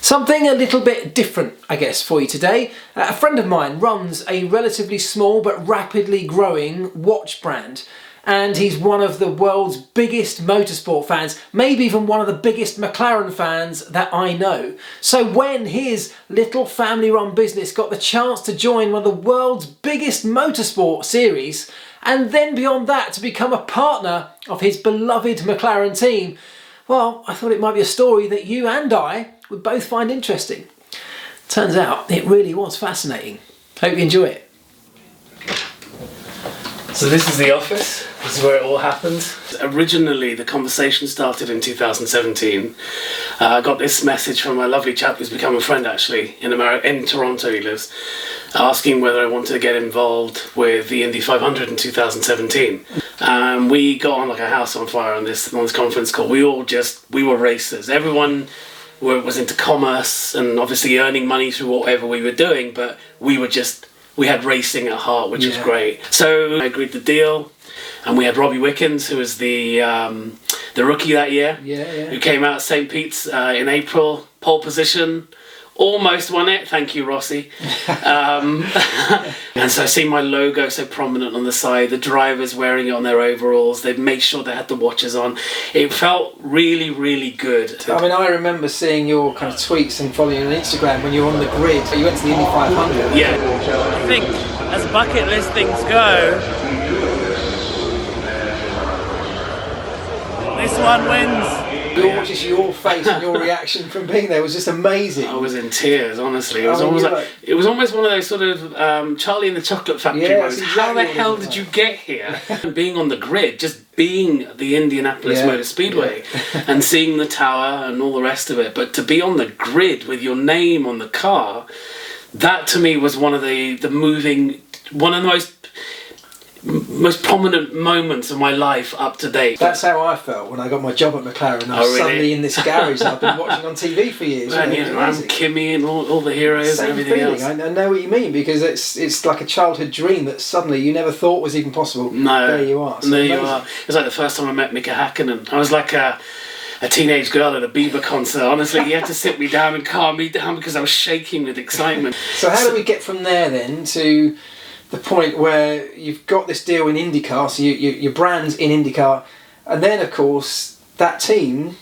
Something a little bit different, I guess, for you today. A friend of mine runs a relatively small but rapidly growing watch brand, and he's one of the world's biggest motorsport fans, maybe even one of the biggest McLaren fans that I know. So when his little family-run business got the chance to join one of the world's biggest motorsport series, and then beyond that to become a partner of his beloved McLaren team, well, I thought it might be a story that you and I would both find interesting. Turns out it really was fascinating. Hope you enjoy it. So this is the office. This is where it all happened. Originally, the conversation started in 2017. I got this message from a lovely chap who's become a friend actually in Toronto. He lives, asking whether I wanted to get involved with the Indy 500 in 2017. We got on like a house on fire on this conference call. We were racers. Everyone was into commerce and obviously earning money through whatever we were doing, but we had racing at heart, which was great. So I agreed the deal, and we had Robbie Wickens, who was the rookie that year, who came out at St. Pete's in April, pole position, almost won it. Thank you, Rossi. And so I see my logo so prominent on the side, the drivers wearing it on their overalls, they'd made sure they had the watches on. It felt really, really good. I mean, I remember seeing your kind of tweets and following you on Instagram when you were on the grid. You went to the Indy 500. Yeah. I think as bucket list things go, this one wins. Your face and your reaction from being there was just amazing. I was in tears, honestly. It was almost one of those sort of Charlie and the Chocolate Factory moments. How the hell did you get here? Being on the grid, just being the Indianapolis Motor Speedway and seeing the tower and all the rest of it. But to be on the grid with your name on the car, that to me was one of the most prominent moments of my life up to date. That's how I felt when I got my job at McLaren. I was suddenly in this garage that I've been watching on TV for years. And Kimmy and all the heroes and everything else. I know what you mean, because it's like a childhood dream that suddenly you never thought was even possible. No. There you are. So there you are. It was like the first time I met Mika Hakkinen. I was like a teenage girl at a Bieber concert. Honestly, he had to sit me down and calm me down because I was shaking with excitement. So how do we get from there then to the point where you've got this deal in IndyCar, so your brand's in IndyCar, and then of course that team,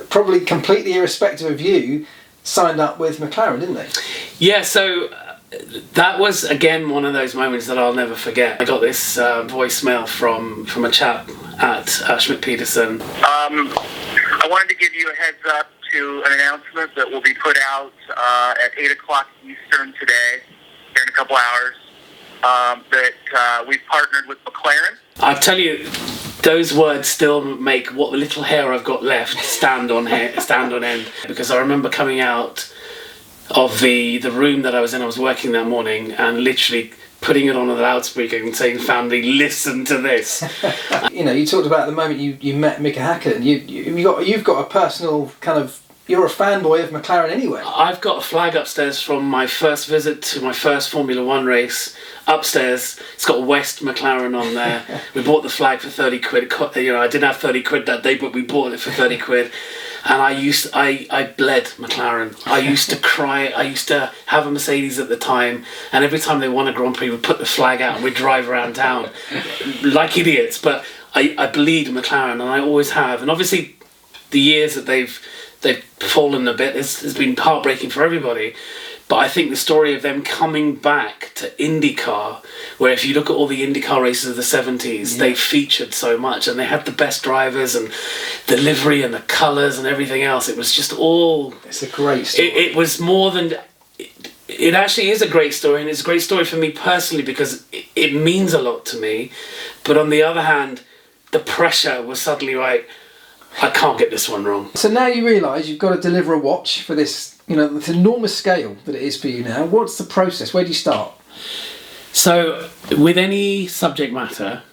probably completely irrespective of you, signed up with McLaren, didn't they? Yeah, so that was again one of those moments that I'll never forget. I got this voicemail from a chap at Schmidt-Peterson. I wanted to give you a heads up to an announcement that will be put out at 8 o'clock Eastern today, here in a couple hours. That we've partnered with McLaren. I tell you, those words still make what little hair I've got left stand on end. Because I remember coming out of the room that I was in. I was working that morning and literally putting it on the loudspeaker and saying, "Family, listen to this." You talked about the moment you met Mika Hakkinen. You've got a personal kind of. You're a fanboy of McLaren anyway. I've got a flag upstairs from my first visit to my first Formula 1 race. Upstairs, it's got West McLaren on there. We bought the flag for 30 quid. I didn't have 30 quid that day, but we bought it for 30 quid. And I bled McLaren. I used to cry. I used to have a Mercedes at the time, and every time they won a Grand Prix, we'd put the flag out and we'd drive around town like idiots. But I bleed McLaren, and I always have. And obviously, the years that they've fallen a bit, it's been heartbreaking for everybody. But I think the story of them coming back to IndyCar, where if you look at all the IndyCar races of the 70s, they featured so much, and they had the best drivers and the livery and the colours and everything else. It was just all... It's a great story. It was more than... It actually is a great story, and it's a great story for me personally because it means a lot to me. But on the other hand, the pressure was suddenly like, I can't get this one wrong. So now you realise you've got to deliver a watch for this, this enormous scale that it is for you now. What's the process? Where do you start? So with any subject matter,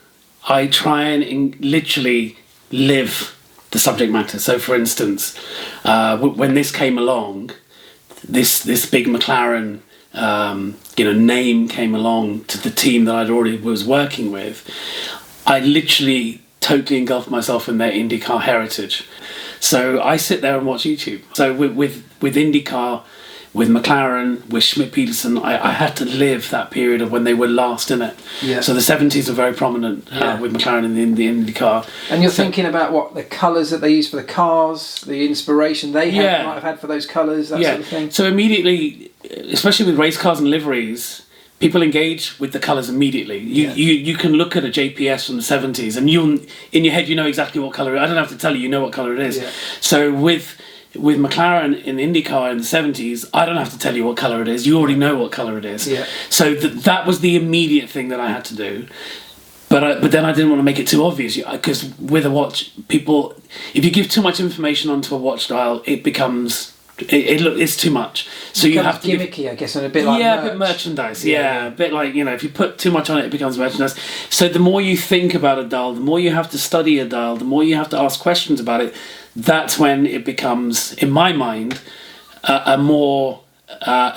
I try and literally live the subject matter. So for instance, when this came along, this big McLaren name came along to the team that I'd already was working with, I literally totally engulfed myself in their IndyCar heritage. So I sit there and watch YouTube. So with IndyCar, with McLaren, with Schmidt-Peterson, I had to live that period of when they were last in it. Yeah. So the 70s were very prominent with McLaren in the IndyCar. And you're thinking about what the colours that they use for the cars, the inspiration they might have had for those colours, that sort of thing. So immediately, especially with race cars and liveries, people engage with the colours immediately. You can look at a JPS from the 70s and in your head you know exactly what colour it is. I don't have to tell you, you know what colour it is. Yeah. So with McLaren in IndyCar in the 70s, I don't have to tell you what colour it is. You already know what colour it is. Yeah. So that was the immediate thing that I had to do. But then I didn't want to make it too obvious, because with a watch, people, if you give too much information onto a watch dial, it becomes... It's too much, so you have to gimmicky, I guess, and a bit like a bit merchandise. A bit like, if you put too much on it, it becomes merchandise. So the more you think about a dial, the more you have to study a dial, the more you have to ask questions about it. That's when it becomes, in my mind, a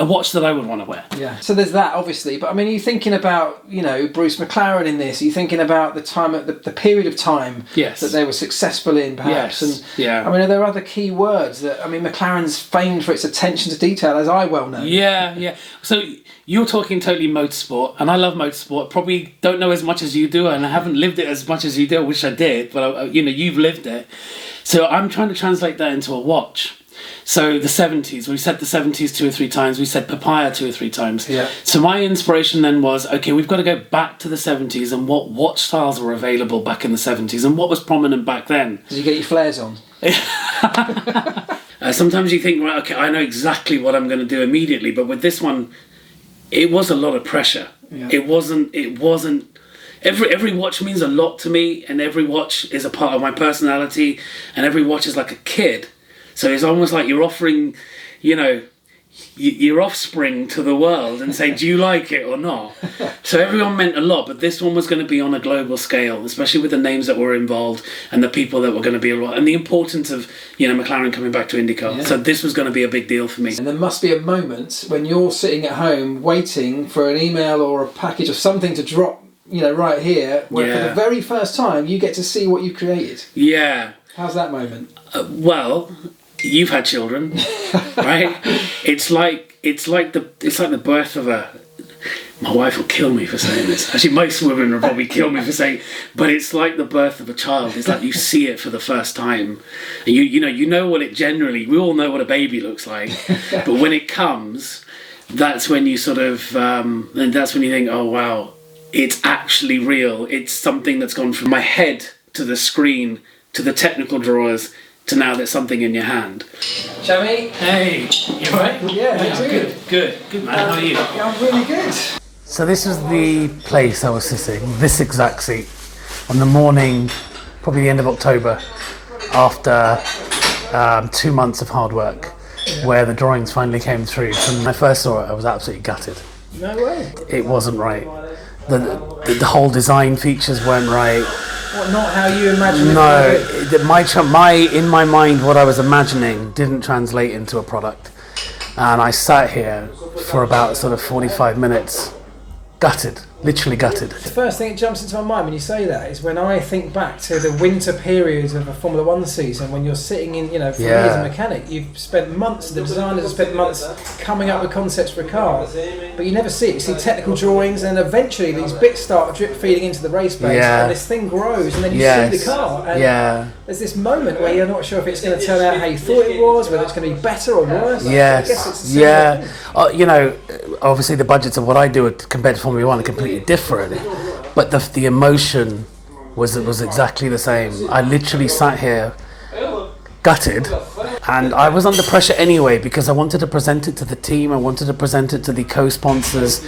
watch that I would want to wear. Yeah. So there's that, obviously, but I mean, are you thinking about Bruce McLaren in this? Are you thinking about the time, the period of time that they were successful in, perhaps? Yes. And I mean, are there other key words that McLaren's famed for its attention to detail, as I well know. Yeah. So you're talking totally motorsport, and I love motorsport. Probably don't know as much as you do, and I haven't lived it as much as you do. I wish I did, but you've lived it. So I'm trying to translate that into a watch. So the 70s, we said the 70s 2 or 3 times, we said papaya 2 or 3 times. Yeah. So my inspiration then was, okay, we've got to go back to the 70s and what watch styles were available back in the 70s and what was prominent back then. Did you get your flares on? Sometimes you think, right, okay, I know exactly what I'm going to do immediately, but with this one, it was a lot of pressure. Yeah. It wasn't. Every watch means a lot to me, and every watch is a part of my personality, and every watch is like a kid. So it's almost like you're offering, your offspring to the world and say, do you like it or not? So everyone meant a lot, but this one was going to be on a global scale, especially with the names that were involved and the people that were going to be involved, and the importance of, McLaren coming back to IndyCar. Yeah. So this was going to be a big deal for me. And there must be a moment when you're sitting at home waiting for an email or a package or something to drop, right here, where for the very first time you get to see what you've created. Yeah. How's that moment? Well, you've had children, right? It's like the birth of a... My wife will kill me for saying this. Actually, most women will probably kill me for saying, but it's like the birth of a child. It's like you see it for the first time, and you know what it generally. We all know what a baby looks like, but when it comes, that's when you sort of, and that's when you think, oh wow, it's actually real. It's something that's gone from my head to the screen to the technical drawers. To now there's something in your hand. Shami? Hey, you alright? Yeah, good man, how are you? Yeah, I'm really good. So this is the place I was sitting, this exact seat, on the morning, probably the end of October, after 2 months of hard work, where the drawings finally came through. When I first saw it, I was absolutely gutted. No way. It wasn't right. The whole design features weren't right. What, not how you imagined it? No, in my mind, what I was imagining didn't translate into a product. And I sat here for about sort of 45 minutes, gutted, literally gutted. The first thing that jumps into my mind when you say that is when I think back to the winter periods of a Formula One season, when you're sitting in, for me as a mechanic, you've spent months, the designers have spent months coming up with concepts for a car, but you never see it. You see technical drawings, and eventually these bits start drip feeding into the race base, and this thing grows, and then you see the car, and there's this moment where you're not sure if it's going to turn out how you thought it was, whether it's going to be better or worse. Yes. I guess it's the same thing. Obviously the budgets of what I do compared to Formula One are completely different, but the emotion was exactly the same. I literally sat here gutted, and I was under pressure anyway because I wanted to present it to the team, I wanted to present it to the co-sponsors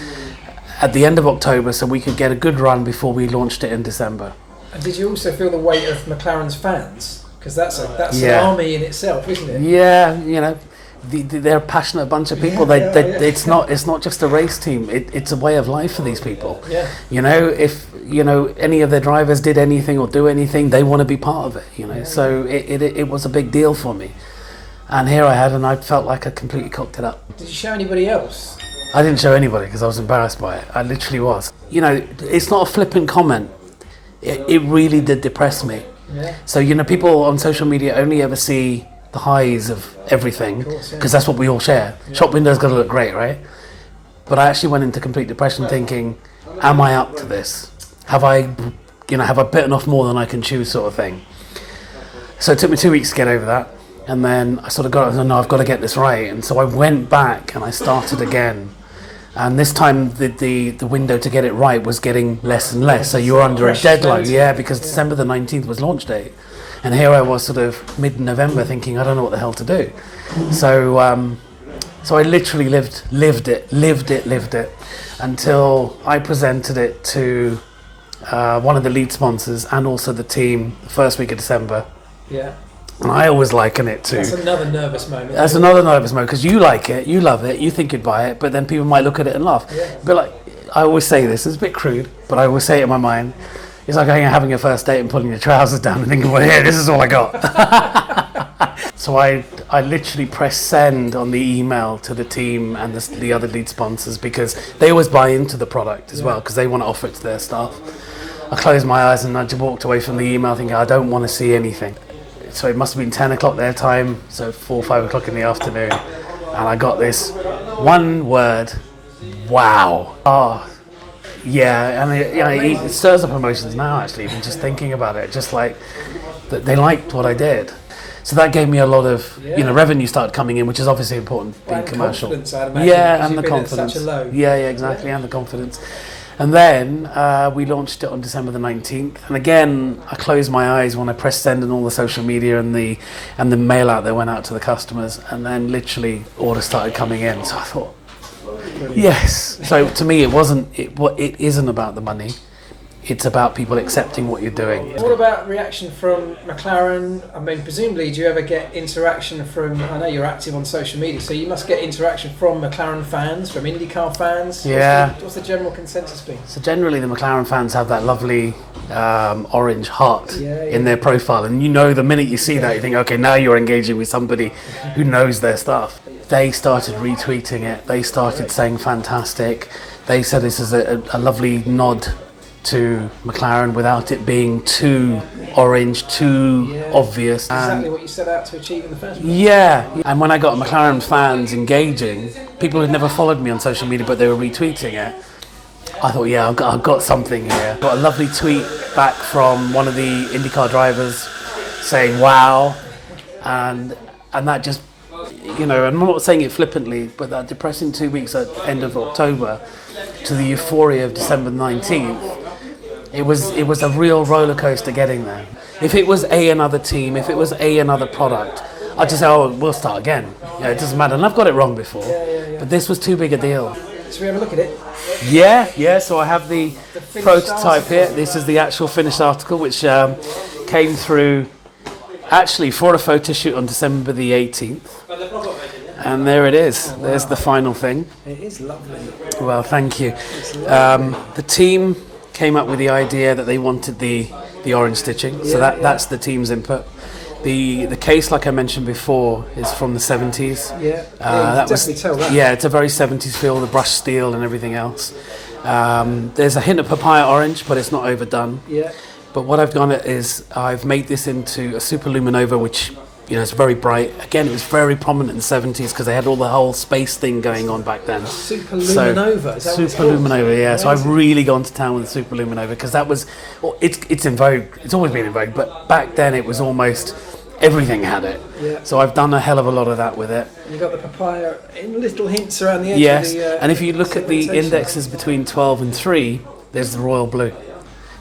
at the end of October so we could get a good run before we launched it in December. And did you also feel the weight of McLaren's fans? Because that's an army in itself, isn't it? Yeah, they're a passionate bunch of people. It's not just a race team. It's a way of life for these people. Yeah. If any of their drivers did anything or do anything, they want to be part of it. So it was a big deal for me. And here I felt like I completely cocked it up. Did you show anybody else? I didn't show anybody because I was embarrassed by it. I literally was. It's not a flippant comment. It really did depress me. Yeah. So, you know, people on social media only ever see the highs of everything, because that's what we all share. Yeah. Shop window's got to look great, right? But I actually went into complete depression thinking, am I up to this? Have I bitten off more than I can chew, sort of thing? So it took me 2 weeks to get over that. And then I sort of no, I've got to get this right. And so I went back and I started again. And this time the window to get it right was getting less and less. So you're under a deadline. Yeah, because December the 19th was launch date. And here I was sort of mid-November thinking, I don't know what the hell to do. So I literally lived it until I presented it to one of the lead sponsors and also the team the first week of December. Yeah. And I always liken it to... That's another nervous moment. That's another nervous moment, because you like it, you love it, you think you'd buy it, but then people might look at it and laugh. Yeah. But like, I always say this, it's a bit crude, but I always say it in my mind. It's like having a first date and pulling your trousers down and thinking, well, here, this is all I got. So I literally pressed send on the email to the team and the other lead sponsors, because they always buy into the product as well, because they want to offer it to their staff. I closed my eyes and I just walked away from the email thinking, I don't want to see anything. So it must have been 10 o'clock their time, so 4 or 5 o'clock in the afternoon. And I got this one word, wow. Oh, yeah, and it stirs up emotions now, actually, even just thinking about it. Just like, that they liked what I did. So that gave me a lot of, revenue started coming in, which is obviously important being commercial. Confidence, I'd imagine, yeah, and the confidence. Such a low. Yeah, exactly, and the confidence. And then we launched it on December the 19th. And again, I closed my eyes when I pressed send on all the social media and the mail out that went out to the customers. And then literally orders started coming in. So I thought, yes. So to me, it isn't about the money. It's about people accepting what you're doing. What about reaction from McLaren? I mean, presumably, do you ever get interaction from, I know you're active on social media, so you must get interaction from McLaren fans, from IndyCar fans? Yeah. What's the general consensus been? So generally the McLaren fans have that lovely orange heart in their profile. And the minute you see that, you think, okay, now you're engaging with somebody who knows their stuff. They started retweeting it. They started saying fantastic. They said this is a lovely nod to McLaren without it being too orange, too obvious. Exactly what you set out to achieve in the first place. Yeah, and when I got McLaren fans engaging, people who'd never followed me on social media but they were retweeting it, I thought, yeah, I've got something here. Got a lovely tweet back from one of the IndyCar drivers saying, wow, and that just, and I'm not saying it flippantly, but that depressing 2 weeks at the end of October to the euphoria of December 19th, it was a real roller coaster getting there. If it was another team, if it was another product, I'd just say, oh, we'll start again. It doesn't matter. And I've got it wrong before, but this was too big a deal. Should we have a look at it? Yeah. So I have the prototype here. This is the actual finished article, which came through actually for a photo shoot on December the 18th. And there it is. There's the final thing. It is lovely. Well, thank you. The team came up with the idea that they wanted the orange stitching, so that's the team's input. The case, like I mentioned before, is from the 70s. That was tell that. Yeah, it's a very 70s feel, the brushed steel and everything else. There's a hint of papaya orange, but it's not overdone. Yeah. But what I've done is I've made this into a super luminova, which it's very bright. Again, it was very prominent in the 70s because they had all the whole space thing going on back then. Super luminova. Super luminova, yeah. So I've really gone to town with the super luminova because that was, it's in vogue. It's always been in vogue, but back then it was almost everything had it. Yeah. So I've done a hell of a lot of that with it. And you've got the papaya in little hints around the edge. Yes, of the, and if you look at the indexes between 12 and 3, there's the royal blue.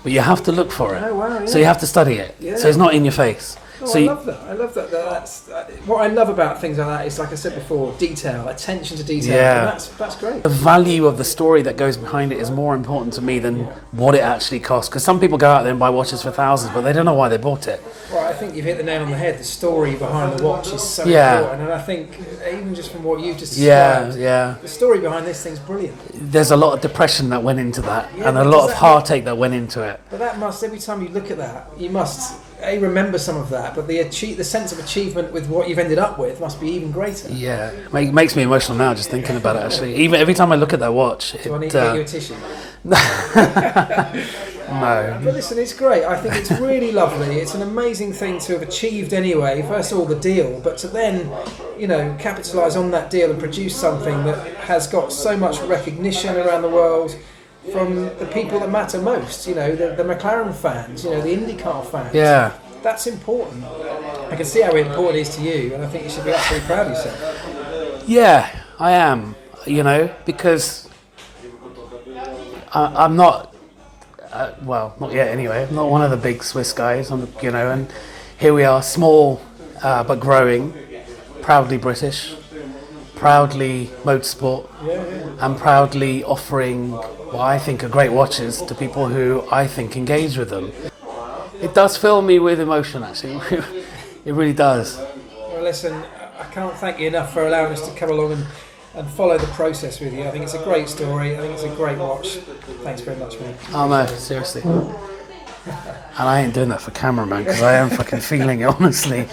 But you have to look for it. Oh, wow, yeah. So you have to study it. Yeah. So it's not in your face. Oh, so I love that. I love that. That's what I love about things like that is, like I said before, detail, attention to detail. Yeah. And that's great. The value of the story that goes behind it is more important to me than what it actually costs. Because some people go out there and buy watches for thousands, but they don't know why they bought it. Well, I think you've hit the nail on the head. The story behind the watch is so important, and I think even just from what you've just described, the story behind this thing's brilliant. There's a lot of depression that went into that, and a lot of heartache that went into it. But that must, every time you look at that, you must remember some of that. But the sense of achievement with what you've ended up with must be even greater. Yeah, it makes me emotional now just thinking about it. Actually, even every time I look at that watch, do I need to get you a tissue? No. But listen, it's great. I think it's really lovely. It's an amazing thing to have achieved anyway. First of all, the deal, but to then, capitalise on that deal and produce something that has got so much recognition around the world from the people that matter most. The McLaren fans, the IndyCar fans. Yeah. That's important. I can see how important it is to you, and I think you should be absolutely proud of yourself. Yeah, I am. Because I'm not. Well, not yet anyway. I'm not one of the big Swiss guys. And here we are, small but growing, proudly British, proudly motorsport, and proudly offering what I think are great watches to people who I think engage with them. It does fill me with emotion, actually. It really does. Well, listen, I can't thank you enough for allowing us to come along and follow the process with you. I think it's a great story. I think it's a great watch. Thanks very much, mate. Oh no, seriously. And I ain't doing that for camera, man, because I am fucking feeling it, honestly.